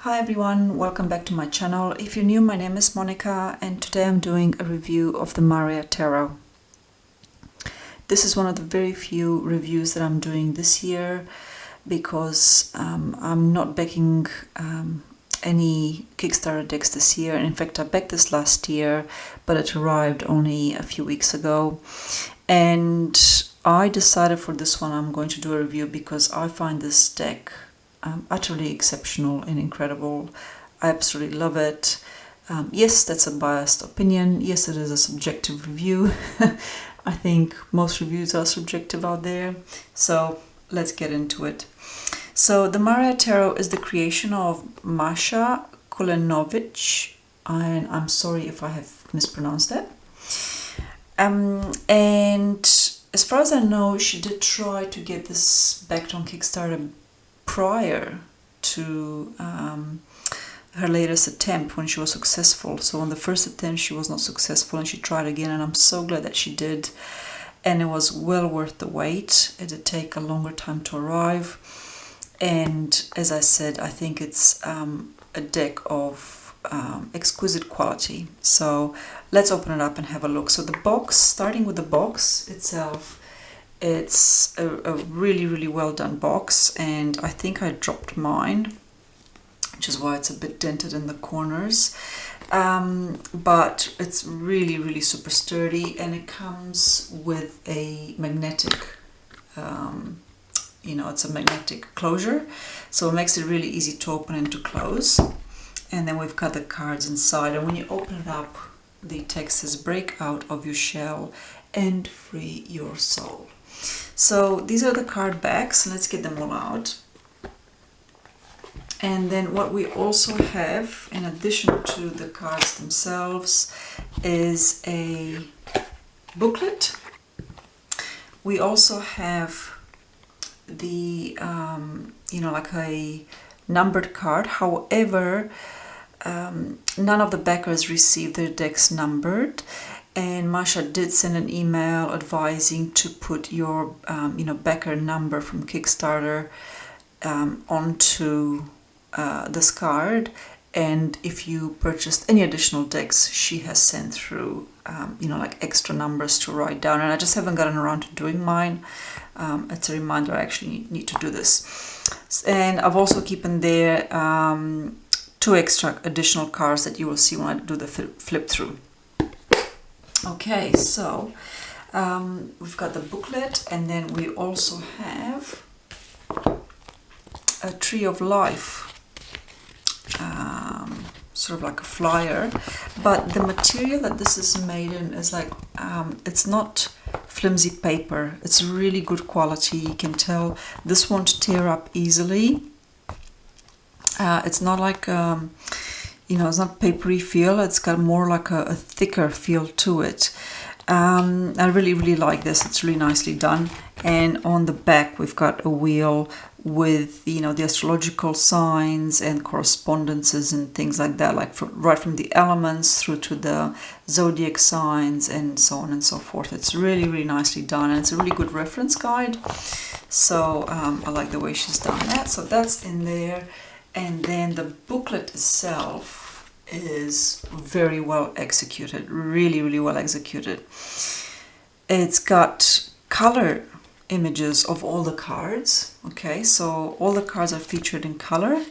Hi everyone, welcome back to my channel. If you're new, my name is Monica and today I'm doing a review of the Marea Tarot. This is one of the very few reviews that I'm doing this year because I'm not backing any Kickstarter decks this year. In fact, I backed this last year, but it arrived only a few weeks ago. And I decided for this one I'm going to do a review because I find this deck utterly exceptional and incredible. I absolutely love it. Yes, that's a biased opinion. Yes, it is a subjective review. I think most reviews are subjective out there. So let's get into it. So the Marea Tarot is the creation of Maša Kulenović, and I'm sorry if I have mispronounced that. And as far as I know, she did try to get this backed on Kickstarter prior to her latest attempt when she was successful. So on the first attempt she was not successful and she tried again, and I'm so glad that she did, and it was well worth the wait. It did take a longer time to arrive, and as I said, I think it's a deck of exquisite quality. So let's open it up and have a look. So the box, starting with the box itself, it's a really well done box, and I think I dropped mine, which is why it's a bit dented in the corners, but it's really super sturdy, and it comes with a magnetic it's a magnetic closure, so it makes it really easy to open and to close. And then we've got the cards inside, and when you open it up, the text says break out of your shell and free your soul. So these are the card backs. Let's get them all out. And then what we also have, in addition to the cards themselves, is a booklet. We also have the, like a numbered card. However, none of the backers received their decks numbered. And Maša did send an email advising to put your, backer number from Kickstarter onto this card. And if you purchased any additional decks, she has sent through, like extra numbers to write down. And I just haven't gotten around to doing mine. It's a reminder I actually need to do this. And I've also kept there 2 extra additional cards that you will see when I do the flip through. Okay, so we've got the booklet, and then we also have a Tree of Life, sort of like a flyer, but the material that this is made in is like, it's not flimsy paper, it's really good quality. You can tell this won't tear up easily. It's not like it's not papery feel, it's got more like a thicker feel to it. I really like this, it's really nicely done. And on the back we've got a wheel with the astrological signs and correspondences and things like that, like right from the elements through to the zodiac signs and so on and so forth. It's really nicely done, and it's a really good reference guide. So I like the way she's done that. So that's in there. And then the booklet itself is very well executed, really well executed. It's got color images of all the cards. Okay, so all the cards are featured in color,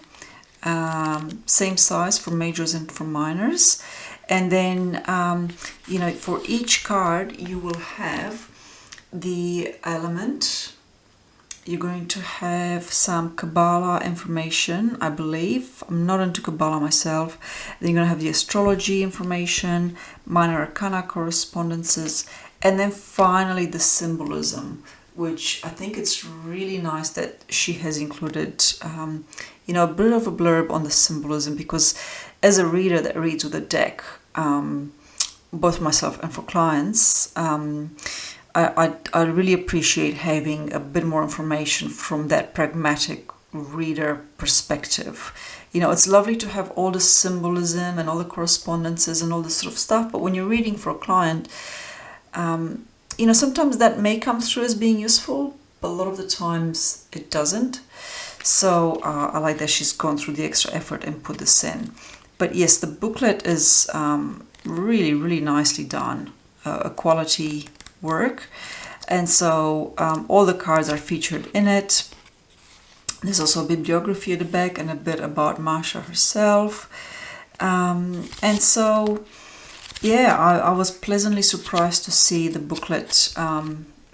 same size for majors and for minors. And then for each card you will have the element. You're going to have some Kabbalah information, I believe. I'm not into Kabbalah myself. Then you're going to have the astrology information, minor arcana correspondences, and then finally the symbolism, which I think it's really nice that she has included, a bit of a blurb on the symbolism, because as a reader that reads with a deck, both myself and for clients, I really appreciate having a bit more information from that pragmatic reader perspective. It's lovely to have all the symbolism and all the correspondences and all this sort of stuff, but when you're reading for a client, sometimes that may come through as being useful, but a lot of the times it doesn't. So I like that she's gone through the extra effort and put this in. But yes, the booklet is really, really nicely done, a quality work. And so all the cards are featured in it. There's also a bibliography at the back and a bit about Maša herself. And so, yeah, I was pleasantly surprised to see the booklet,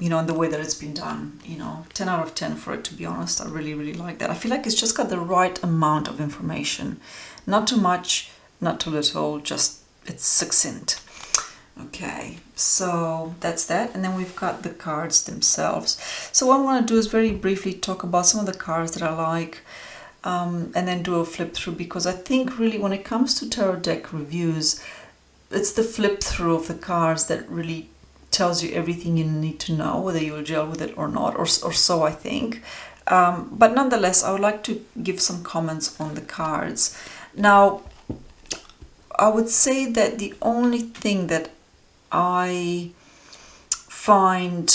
you know, in the way that it's been done. You know, 10 out of 10 for it, to be honest. I really, really like that. I feel like it's just got the right amount of information. Not too much, not too little, just it's succinct. Okay, so that's that. And then we've got the cards themselves. So what I'm going to do is very briefly talk about some of the cards that I like, and then do a flip through, because I think really when it comes to tarot deck reviews, it's the flip through of the cards that really tells you everything you need to know, whether you'll gel with it or not, or so I think. But nonetheless, I would like to give some comments on the cards. Now, I would say that the only thing that I find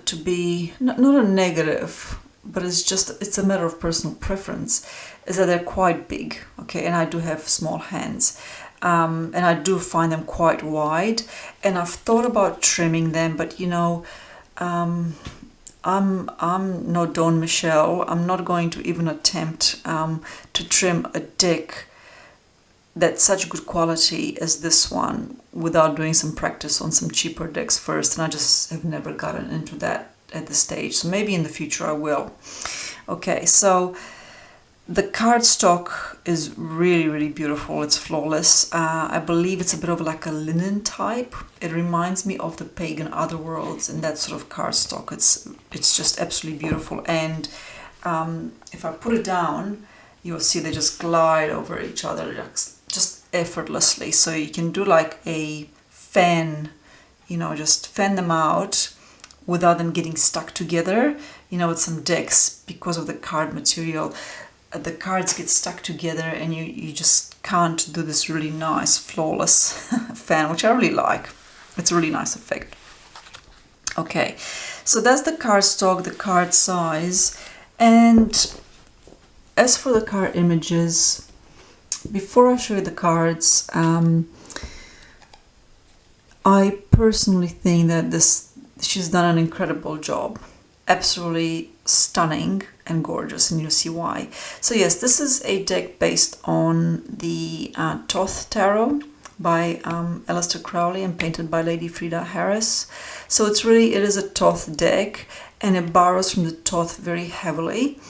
to be not a negative, but it's a matter of personal preference, is that they're quite big, okay, and I do have small hands, and I do find them quite wide, and I've thought about trimming them, but you know, I'm no Dawn Michelle. I'm not going to even attempt to trim a deck that's such good quality as this one without doing some practice on some cheaper decks first, and I just have never gotten into that at this stage. So maybe in the future I will. Okay, so the cardstock is really, really beautiful. It's flawless. I believe it's a bit of like a linen type. It reminds me of the Pagan Otherworlds and that sort of cardstock. It's just absolutely beautiful. And if I put it down, you'll see they just glide over each other just effortlessly. So you can do like a fan, you know, just fan them out without them getting stuck together. You know, with some decks, because of the card material, the cards get stuck together and you just can't do this really nice, flawless fan, which I really like. It's a really nice effect. Okay, so that's the cardstock, the card size. And as for the card images, before I show you the cards, I personally think that she's done an incredible job. Absolutely stunning and gorgeous, and you'll see why. So yes, this is a deck based on the Thoth Tarot by Aleister Crowley and painted by Lady Frida Harris. So it is a Thoth deck, and it borrows from the Thoth very heavily,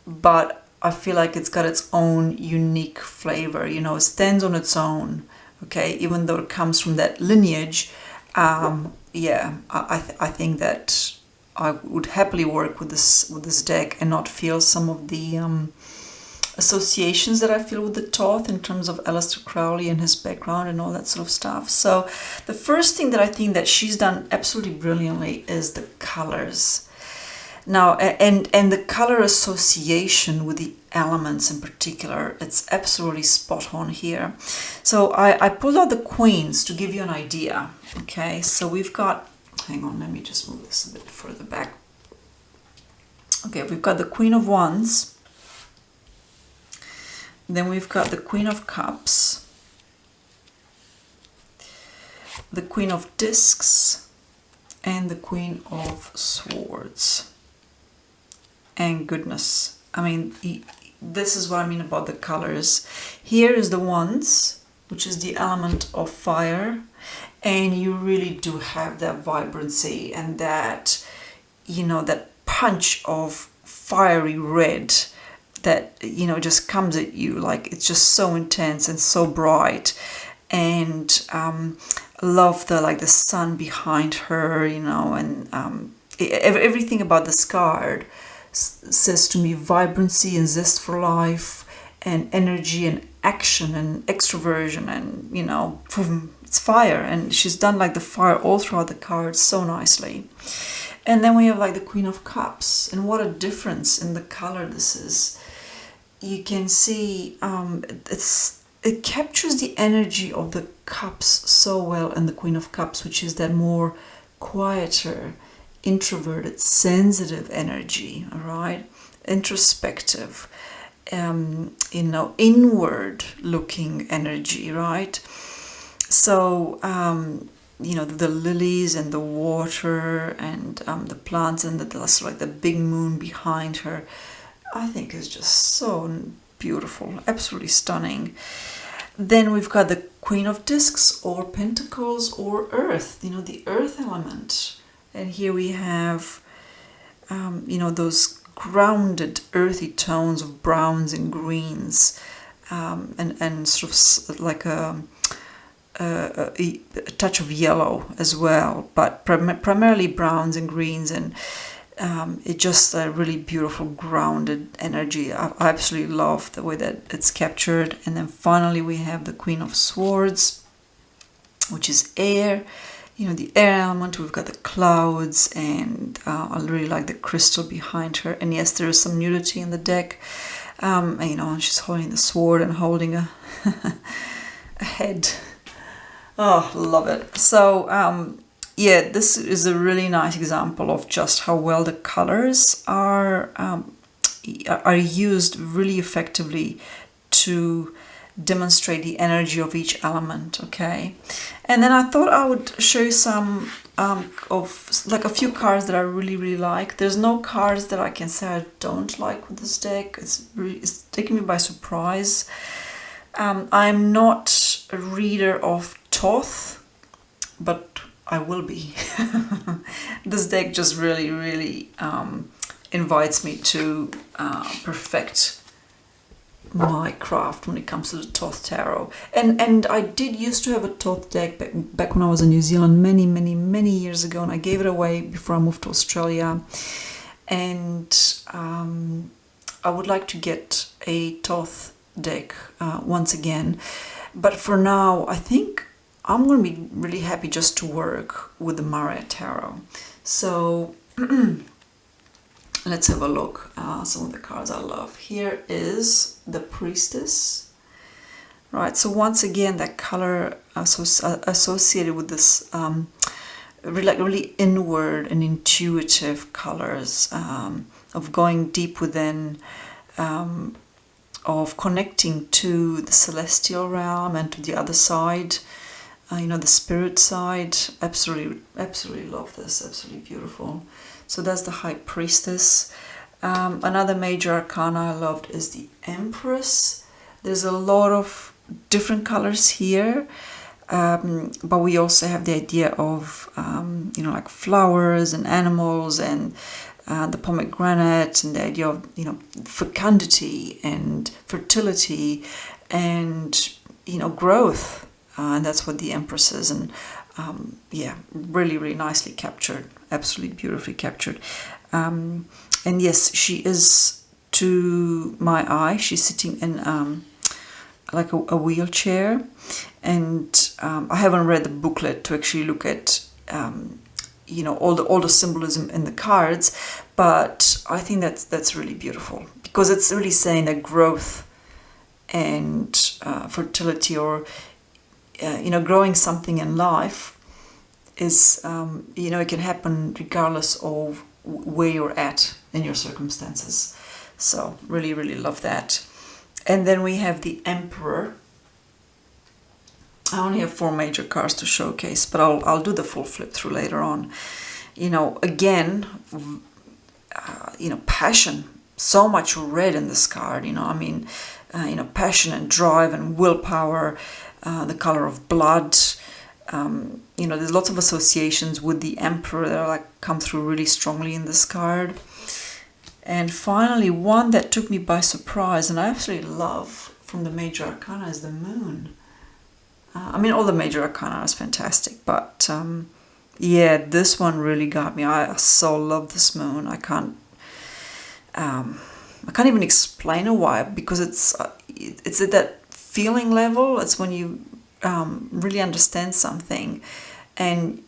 but I feel like it's got its own unique flavor. You know, it stands on its own, okay, even though it comes from that lineage. Yeah, I think that I would happily work with this deck and not feel some of the associations that I feel with the Thoth in terms of Aleister Crowley and his background and all that sort of stuff. So the first thing that I think that she's done absolutely brilliantly is the colors. Now, and the color association with the elements in particular, it's absolutely spot on here. So I pulled out the queens to give you an idea. Okay, so we've got, hang on, let me just move this a bit further back. Okay, we've got the Queen of Wands. Then we've got the Queen of Cups, the Queen of Discs, and the Queen of Swords. And goodness, I mean, this is what I mean about the colors. Here is the Wands, which is the element of fire, and you really do have that vibrancy and that, you know, that punch of fiery red that, you know, just comes at you. Like, it's just so intense and so bright. And love the sun behind her, you know, and everything about this card says to me vibrancy and zest for life and energy and action and extroversion, and, you know, it's fire, and she's done like the fire all throughout the cards so nicely. And then we have like the Queen of Cups, and what a difference in the color this is. You can see it captures the energy of the cups so well in the Queen of Cups, which is that more quieter, introverted, sensitive energy, all right? introspective, inward looking energy, right? So, the lilies and the water and the plants and the big moon behind her, I think is just so beautiful, absolutely stunning. Then we've got the Queen of Discs or Pentacles or Earth, the Earth element. And here we have, those grounded earthy tones of browns and greens, and sort of like a touch of yellow as well, but primarily browns and greens, and it's just a really beautiful grounded energy. I absolutely love the way that it's captured. And then finally we have the Queen of Swords, which is air, the air element. We've got the clouds, and I really like the crystal behind her. And yes, there is some nudity in the deck, and she's holding the sword and holding a a head. Oh, love it. So this is a really nice example of just how well the colors are used really effectively to demonstrate the energy of each element. Okay, and then I thought I would show you some of like a few cards that I really like. There's no cards that I can say I don't like with this deck. It's taking me by surprise. I'm not a reader of Thoth, but I will be. This deck just really invites me to perfect my craft when it comes to the Thoth Tarot. And I did used to have a Thoth deck back when I was in New Zealand many years ago, and I gave it away before I moved to Australia. And I would like to get a Thoth deck once again, but for now I think I'm going to be really happy just to work with the Marea Tarot. So let's have a look. Some of the cards I love. Here is the Priestess. Right, so once again, that color associated with this really inward and intuitive colors, of going deep within, of connecting to the celestial realm and to the other side, the spirit side. Absolutely love this. Absolutely beautiful. So that's the High Priestess. Another major arcana I loved is the Empress. There's a lot of different colors here, but we also have the idea of like flowers and animals, and the pomegranate, and the idea of fecundity and fertility and growth, and that's what the Empress is. And really nicely captured, absolutely beautifully captured. And yes, she is, to my eye, she's sitting in like a wheelchair, and I haven't read the booklet to actually look at all the symbolism in the cards, but I think that's really beautiful, because it's really saying that growth and fertility, or growing something in life is it can happen regardless of where you're at in your circumstances. So really love that. And then we have the Emperor. I only have 4 major cards to showcase, but I'll do the full flip through later on. Again, passion. So much red in this card. Passion and drive and willpower. The color of blood. There's lots of associations with the Emperor that come through really strongly in this card. And finally, one that took me by surprise, and I absolutely love from the major arcana, is the Moon. All the major arcana is fantastic, but this one really got me. I so love this Moon. I can't even explain why, because it's at that feeling level. It's when you really understand something, and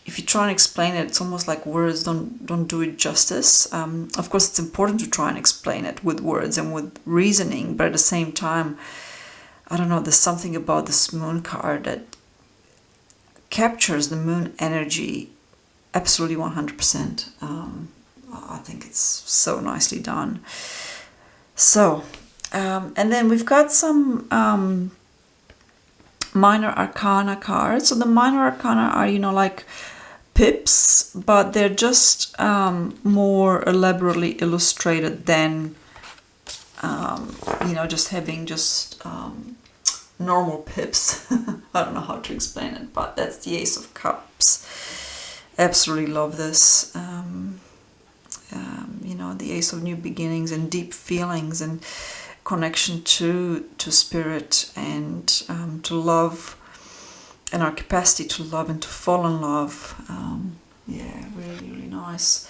if you try and explain it, it's almost like words don't do it justice. Of course, it's important to try and explain it with words and with reasoning, but at the same time, I don't know, there's something about this Moon card that captures the Moon energy absolutely 100%. I think it's so nicely done. So, and then we've got some minor arcana cards. So the minor arcana are, you know, like pips, but they're just more elaborately illustrated than, you know, just having just normal pips. I don't know how to explain it, but that's the Ace of Cups. Absolutely love this. You know, the Ace of New Beginnings and deep feelings and connection to spirit and to love, and our capacity to love and to fall in love. Yeah, really, really nice.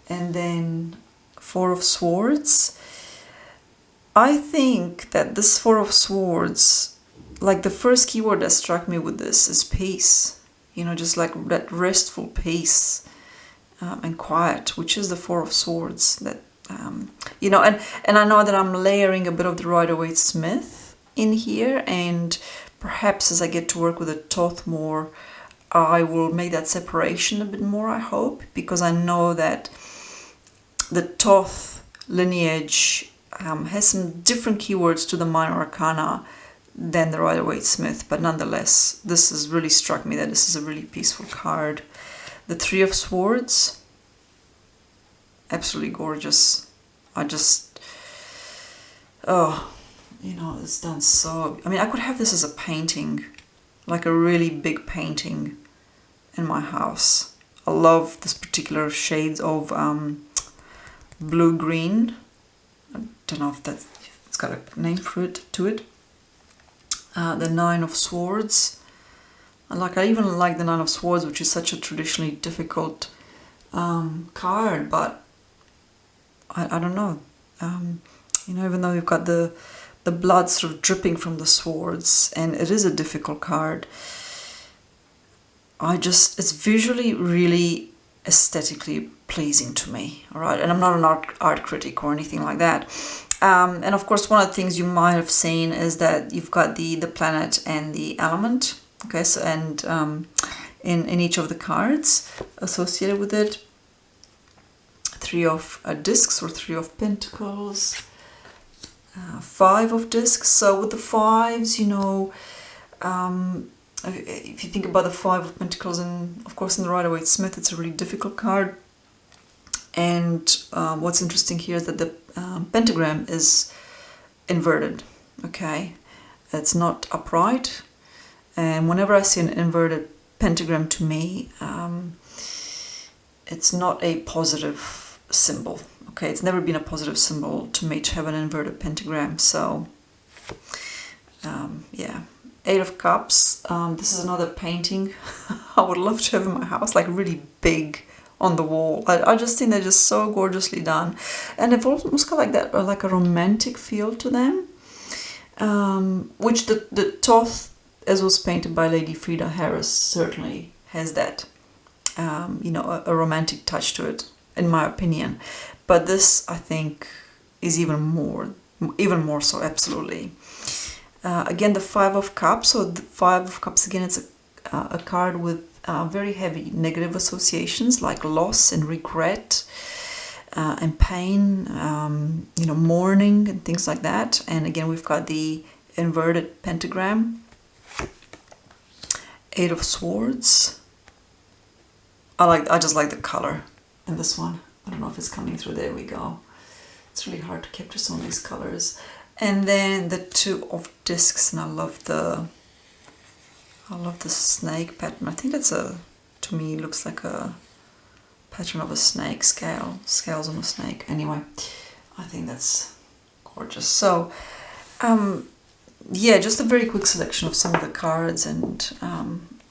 And then Four of Swords. I think that this Four of Swords, like the first keyword that struck me with this is peace. You know, just like that restful peace and quiet, which is the Four of Swords. That you know, and I know that I'm layering a bit of the Rider-Waite-Smith in here, and perhaps as I get to work with the Thoth more, I will make that separation a bit more, I hope, because I know that the Thoth lineage has some different keywords to the minor arcana than the Rider-Waite-Smith, but nonetheless, this has really struck me that this is a really peaceful card. The Three of Swords, absolutely gorgeous. I just, oh, you know, it's done so. I mean, I could have this as a painting, like a really big painting in my house. I love this particular shades of blue-green. I don't know if that's, it's got a name for it, to it. The Nine of Swords. I even like the Nine of Swords, which is such a traditionally difficult card, but I don't know. You know, even though you've got the blood sort of dripping from the swords, and it is a difficult card, it's visually really aesthetically pleasing to me, all right? And I'm not an art critic or anything like that. And of course, one of the things you might have seen is that you've got the planet and the element, okay? So, and in each of the cards associated with it, Three of Discs or Three of Pentacles, Five of Discs. So with the fives, you know, if you think about the Five of Pentacles, and of course in the Rider-Waite-Smith, it's a really difficult card. And what's interesting here is that the pentagram is inverted, okay? It's not upright. And whenever I see an inverted pentagram, to me, it's not a positive symbol, okay? It's never been a positive symbol to me to have an inverted pentagram. So yeah, Eight of Cups. This is another painting I would love to have in my house, like really big on the wall. I just think they're just so gorgeously done, and they've almost got like that, like a romantic feel to them, which the Thoth, as was painted by Lady Frida Harris, certainly has that, you know, a romantic touch to it, in my opinion. But this, I think, is even more so, absolutely. Again, the Five of Cups. So the Five of Cups, again, it's a card with very heavy negative associations like loss and regret and pain, you know, mourning and things like that. And again, we've got the inverted pentagram. Eight of Swords. I just like the color in this one. I don't know if it's coming through. There we go. It's really hard to capture some of these colors. And then the Two of Discs, and I love the snake pattern. I think that's to me, looks like a pattern of a snake, scales on a snake. Anyway, I think that's gorgeous. So, yeah, just a very quick selection of some of the cards, and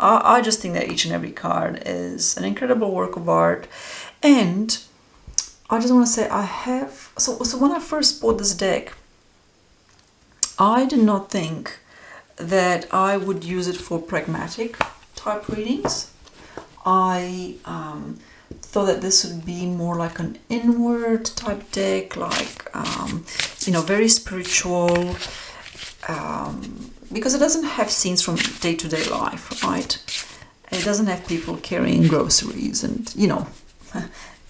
I just think that each and every card is an incredible work of art. And I just want to say, so when I first bought this deck, I did not think that I would use it for pragmatic type readings. I thought that this would be more like an inward type deck, like, you know, very spiritual, because it doesn't have scenes from day-to-day life, right? It doesn't have people carrying groceries and, you know,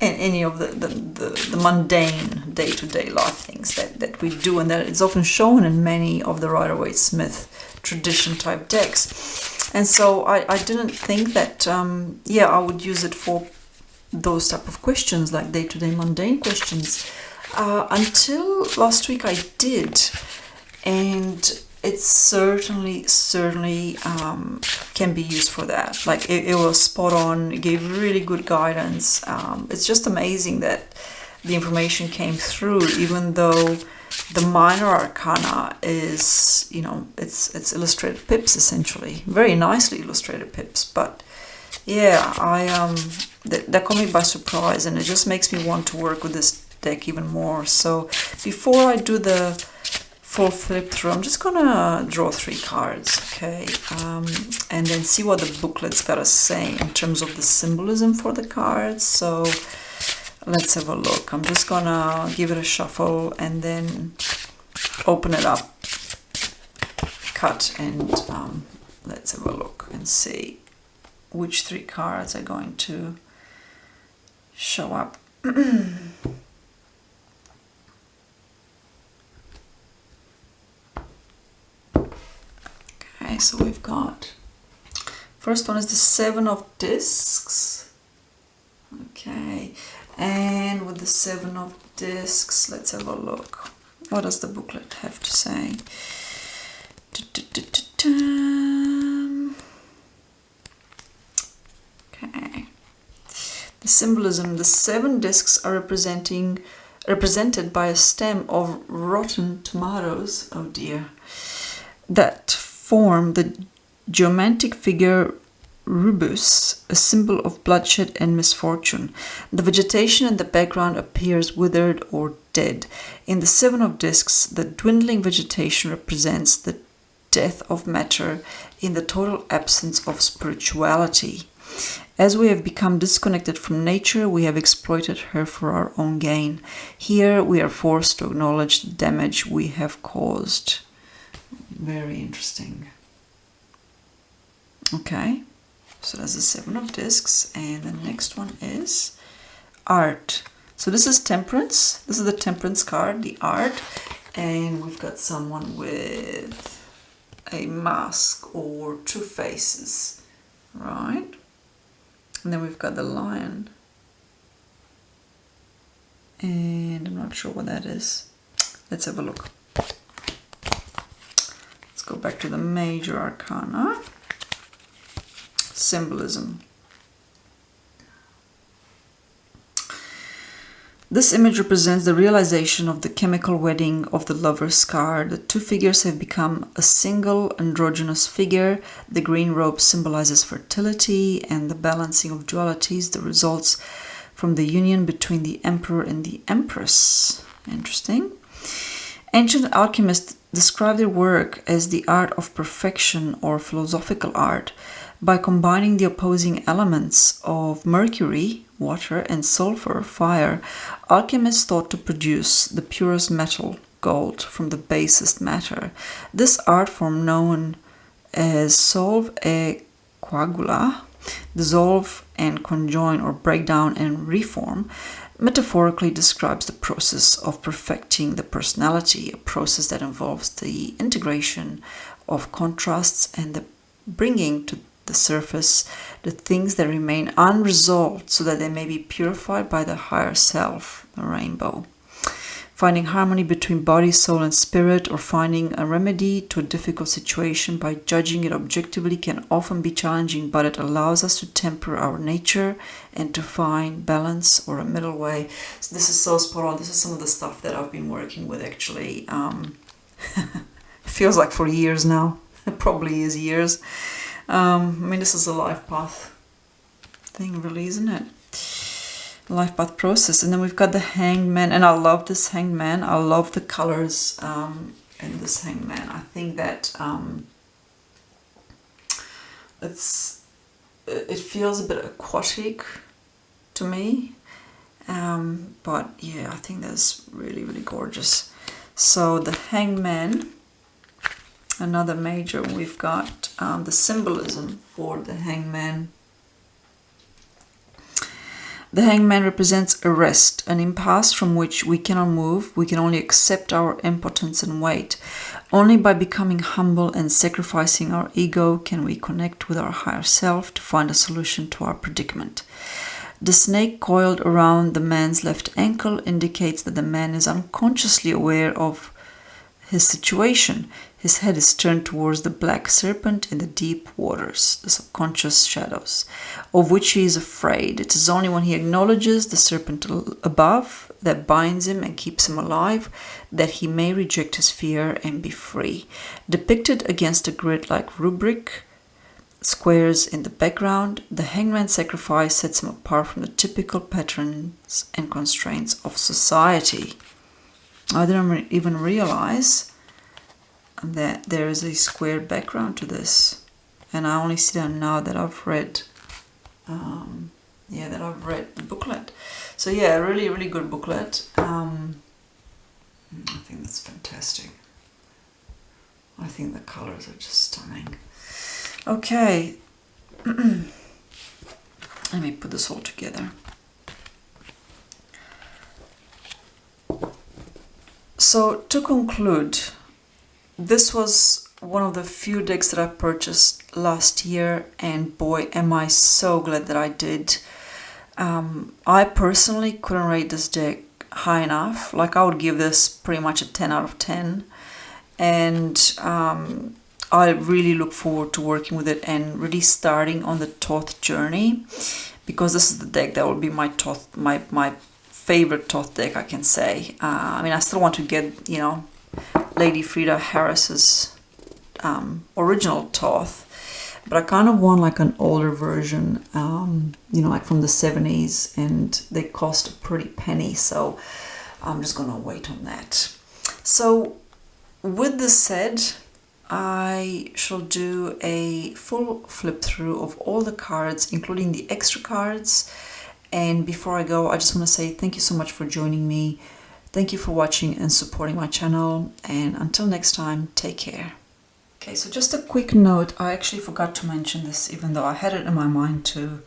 any of the mundane day-to-day life things that we do, and that it's often shown in many of the Rider-Waite-Smith tradition type decks. And so I didn't think that I would use it for those type of questions, like day-to-day mundane questions, until last week I did, and it certainly can be used for that. Like it was spot on. It gave really good guidance. It's just amazing that the information came through, even though the minor arcana is, you know, it's illustrated pips, essentially, very nicely illustrated pips. But yeah, that caught me by surprise, and it just makes me want to work with this deck even more. So before I do the full flip through, I'm just gonna draw 3 cards, okay, and then see what the booklet's got to say in terms of the symbolism for the cards. So let's have a look. I'm just gonna give it a shuffle and then open it up, cut, and let's have a look and see which 3 cards are going to show up. Okay, so we've got, first one is the 7 of Discs. Okay, and with the 7 of Discs, let's have a look. What does the booklet have to say? Okay, the symbolism, the 7 discs are represented by a stem of rotten tomatoes, oh dear, that form the geometric figure rubus, a symbol of bloodshed and misfortune. The vegetation in the background appears withered or dead. In the 7 of Discs, the dwindling vegetation represents the death of matter in the total absence of spirituality. As we have become disconnected from nature, we have exploited her for our own gain. Here we are forced to acknowledge the damage we have caused. Very interesting. Okay, so that's the 7 of Discs, and the next one is Art. So this is Temperance. This is the Temperance card, the Art, and we've got someone with a mask or 2 faces, right? And then we've got the Lion, and I'm not sure what that is. Let's have a look. Go back to the major arcana. Symbolism. This image represents the realization of the chemical wedding of the lover's card. The 2 figures have become a single androgynous figure. The green robe symbolizes fertility and the balancing of dualities that results from the union between the emperor and the empress. Interesting. Ancient alchemists describe their work as the art of perfection or philosophical art. By combining the opposing elements of mercury, water, and sulfur, fire, alchemists thought to produce the purest metal, gold, from the basest matter. This art form, known as solve e coagula, dissolve and conjoin or break down and reform, metaphorically describes the process of perfecting the personality, a process that involves the integration of contrasts and the bringing to the surface the things that remain unresolved so that they may be purified by the higher self, the rainbow. Finding harmony between body, soul, and spirit, or finding a remedy to a difficult situation by judging it objectively can often be challenging, but it allows us to temper our nature and to find balance or a middle way. So this is so spot on. This is some of the stuff that I've been working with, actually. It feels like for years now. It probably is years. I mean, this is a life path thing, really, isn't it? Life path process. And then we've got the Hangman, and I love this Hangman. I love the colors in this Hangman. I think that it feels a bit aquatic to me, but yeah, I think that's really, really gorgeous. So the Hangman, another major. We've got the symbolism for the Hangman. The Hangman represents a rest, an impasse from which we cannot move. We can only accept our impotence and wait. Only by becoming humble and sacrificing our ego can we connect with our higher self to find a solution to our predicament. The snake coiled around the man's left ankle indicates that the man is unconsciously aware of his situation. His head is turned towards the black serpent in the deep waters, the subconscious shadows, of which he is afraid. It is only when he acknowledges the serpent above that binds him and keeps him alive that he may reject his fear and be free. Depicted against a grid-like rubric, squares in the background, the hangman sacrifice sets him apart from the typical patterns and constraints of society. I didn't even realize that there is a square background to this, and I only see that now that I've read the booklet. So yeah, really, really good booklet. I think that's fantastic. I think the colors are just stunning. Okay, let me put this all together. So to conclude, this was one of the few decks that I purchased last year, and boy, am I so glad that I did. I personally couldn't rate this deck high enough. Like, I would give this pretty much a 10 out of 10. And I really look forward to working with it and really starting on the Thoth journey, because this is the deck that will be my Thoth, my favorite Thoth deck, I can say. I mean, I still want to get, Lady Frida Harris's original Thoth, but I kind of want like an older version, like from the 70s, and they cost a pretty penny, so I'm just gonna wait on that. So with this said, I shall do a full flip through of all the cards, including the extra cards. And before I go, I just want to say thank you so much for joining me. Thank you for watching and supporting my channel. And until next time, take care. Okay, so just a quick note. I actually forgot to mention this, even though I had it in my mind too.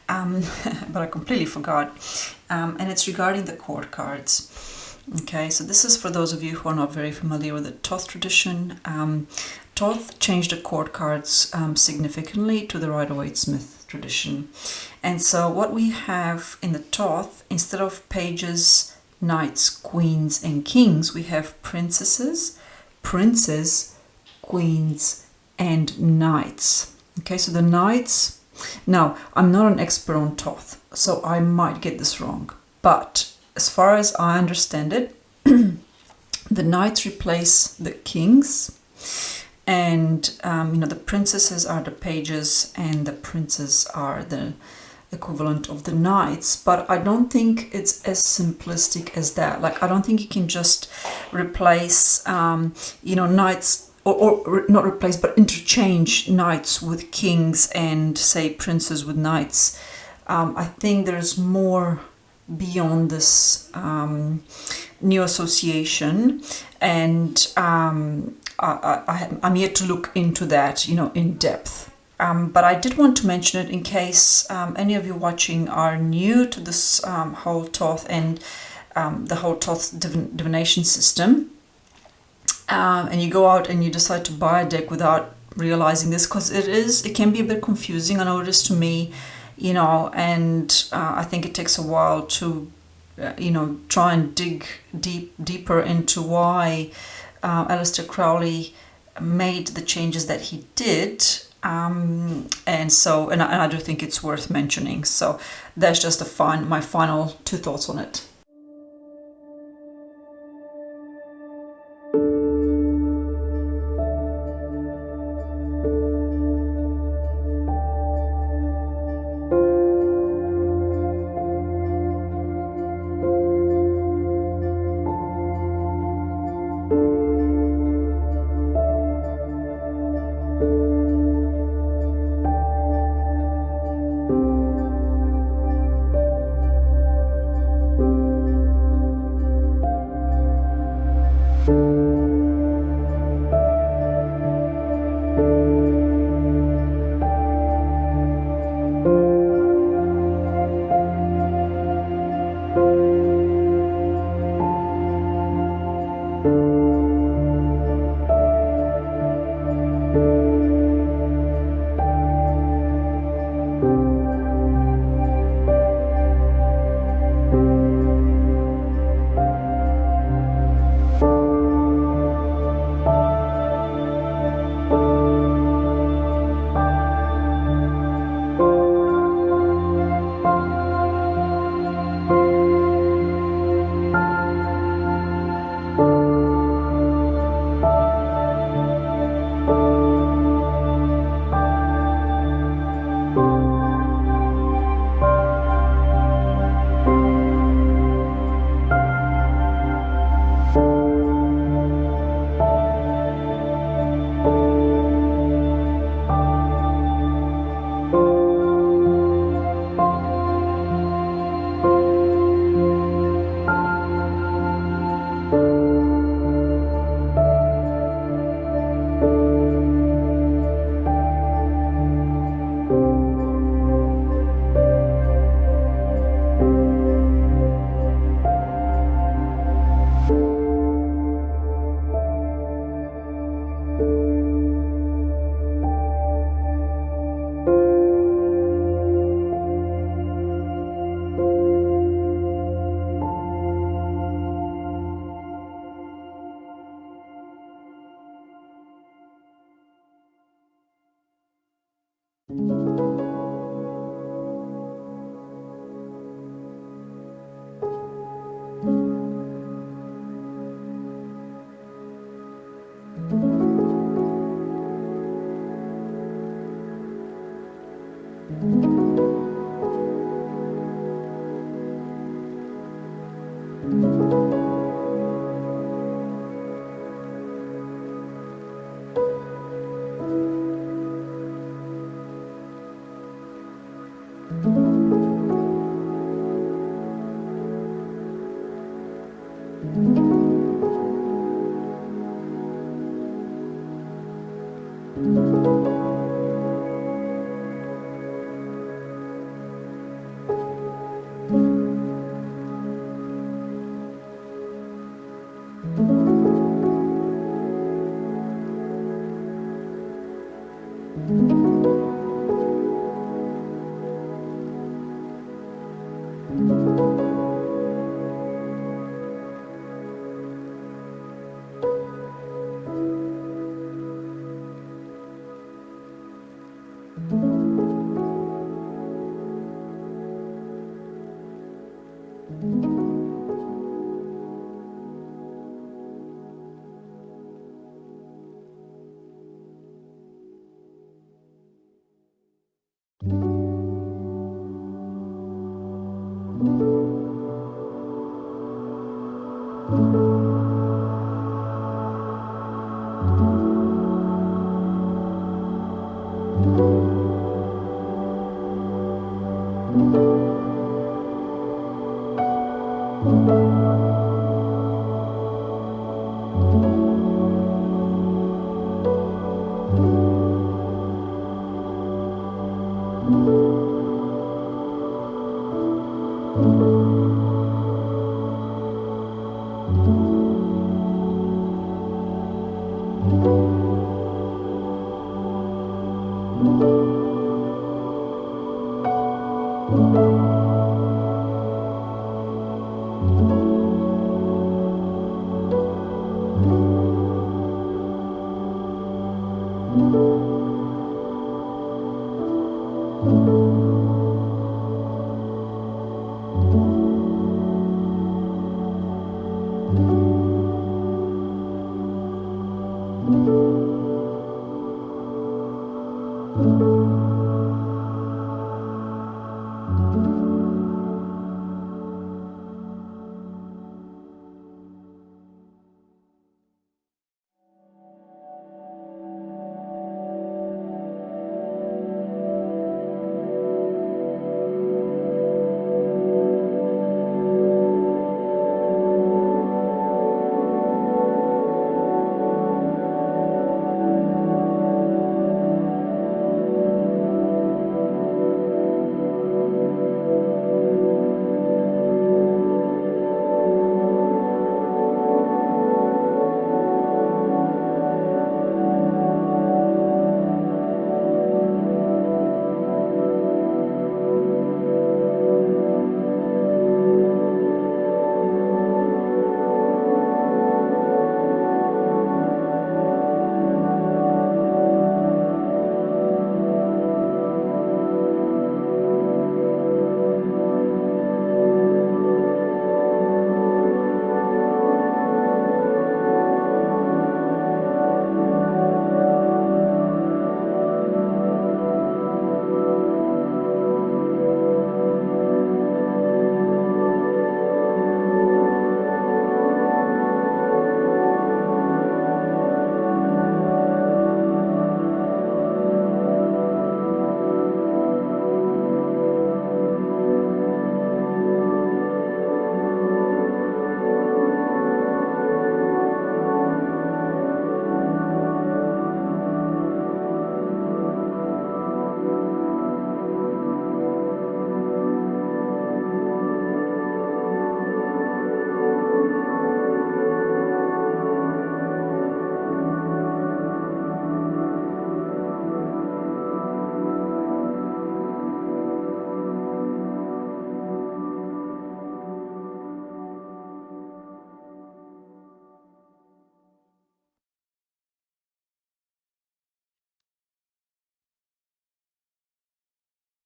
But I completely forgot. And it's regarding the court cards. Okay, so this is for those of you who are not very familiar with the Thoth tradition. Thoth changed the court cards significantly to the Rider-Waite-Smith tradition. And so what we have in the Thoth, instead of pages, knights, queens, and kings, we have princesses, princes, queens, and knights. Okay, so the knights... Now, I'm not an expert on Thoth, so I might get this wrong. But as far as I understand it, the knights replace the kings. And, the princesses are the pages and the princes are the equivalent of the knights. But I don't think it's as simplistic as that. Like, I don't think you can just replace, knights, or not replace, but interchange knights with kings and, say, princes with knights. I think there's more beyond this new association. And I'm yet to look into that, in depth. But I did want to mention it in case any of you watching are new to this whole Thoth and the whole Thoth divination system. And you go out and you decide to buy a deck without realizing this, because it can be a bit confusing. I know it is to me, and I think it takes a while to, try and dig deeper into why Aleister Crowley made the changes that he did, and I do think it's worth mentioning. So that's just my final two thoughts on it.